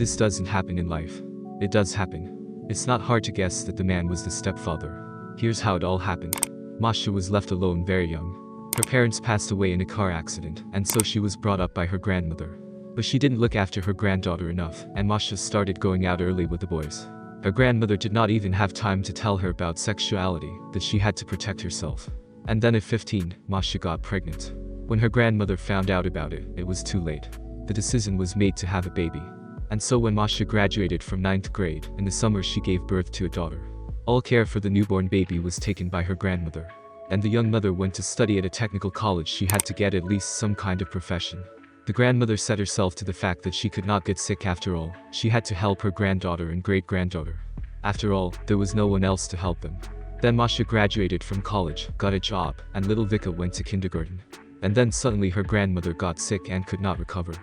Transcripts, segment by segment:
this doesn't happen in life. It does happen. It's not hard to guess that the man was the stepfather. Here's how it all happened. Masha was left alone very young. Her parents passed away in a car accident, and so she was brought up by her grandmother. But she didn't look after her granddaughter enough, and Masha started going out early with the boys. Her grandmother did not even have time to tell her about sexuality, that she had to protect herself. And then at 15, Masha got pregnant. When her grandmother found out about it, it was too late. The decision was made to have a baby. And so when Masha graduated from 9th grade, in the summer she gave birth to a daughter. All care for the newborn baby was taken by her grandmother. And the young mother went to study at a technical college. She had to get at least some kind of profession. The grandmother set herself to the fact that she could not get sick after all. She had to help her granddaughter and great-granddaughter. After all, there was no one else to help them. Then Masha graduated from college, got a job, and little Vika went to kindergarten. And then suddenly her grandmother got sick and could not recover.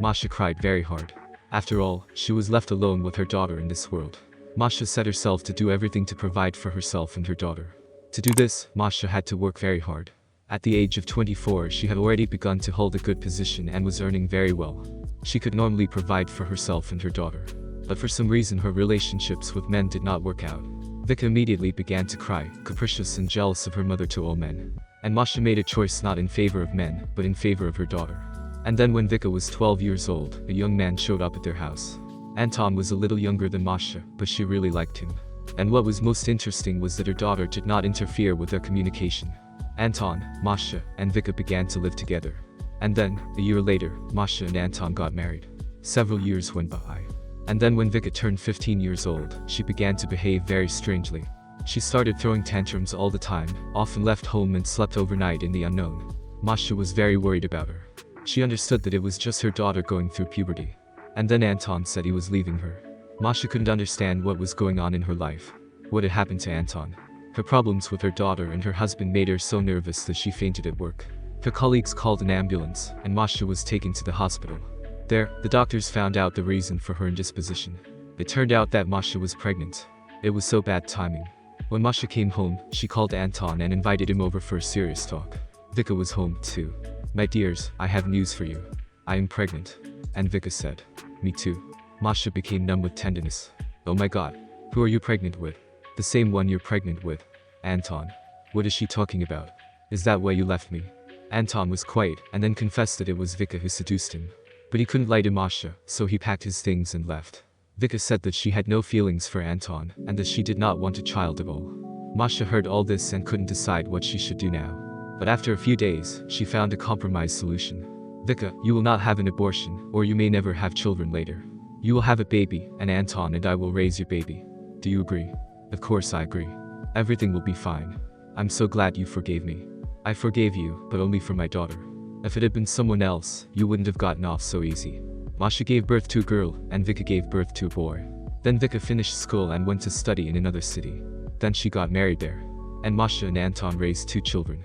Masha cried very hard. After all, she was left alone with her daughter in this world. Masha set herself to do everything to provide for herself and her daughter. To do this, Masha had to work very hard. At the age of 24, she had already begun to hold a good position and was earning very well. She could normally provide for herself and her daughter. But for some reason her relationships with men did not work out. Vika immediately began to cry, capricious and jealous of her mother to all men. And Masha made a choice not in favor of men, but in favor of her daughter. And then when Vika was 12 years old, a young man showed up at their house. Anton was a little younger than Masha, but she really liked him. And what was most interesting was that her daughter did not interfere with their communication. Anton, Masha, and Vika began to live together. And then, a year later, Masha and Anton got married. Several years went by. And then when Vika turned 15 years old, she began to behave very strangely. She started throwing tantrums all the time, often left home and slept overnight in the unknown. Masha was very worried about her. She understood that it was just her daughter going through puberty. And then Anton said he was leaving her. Masha couldn't understand what was going on in her life. What had happened to Anton? Her problems with her daughter and her husband made her so nervous that she fainted at work. Her colleagues called an ambulance, and Masha was taken to the hospital. There, the doctors found out the reason for her indisposition. It turned out that Masha was pregnant. It was so bad timing. When Masha came home, she called Anton and invited him over for a serious talk. Vika was home too. "My dears, I have news for you. I am pregnant." And Vika said, "Me too." Masha became numb with tenderness. "Oh my god. Who are you pregnant with?" "The same one you're pregnant with." "Anton. What is she talking about? Is that why you left me?" Anton was quiet and then confessed that it was Vika who seduced him. But he couldn't lie to Masha, so he packed his things and left. Vika said that she had no feelings for Anton and that she did not want a child at all. Masha heard all this and couldn't decide what she should do now. But after a few days, she found a compromise solution. "Vika, you will not have an abortion, or you may never have children later. You will have a baby, and Anton and I will raise your baby. Do you agree?" "Of course I agree. Everything will be fine. I'm so glad you forgave me." "I forgave you, but only for my daughter. If it had been someone else, you wouldn't have gotten off so easy." Masha gave birth to a girl, and Vika gave birth to a boy. Then Vika finished school and went to study in another city. Then she got married there. And Masha and Anton raised 2 children.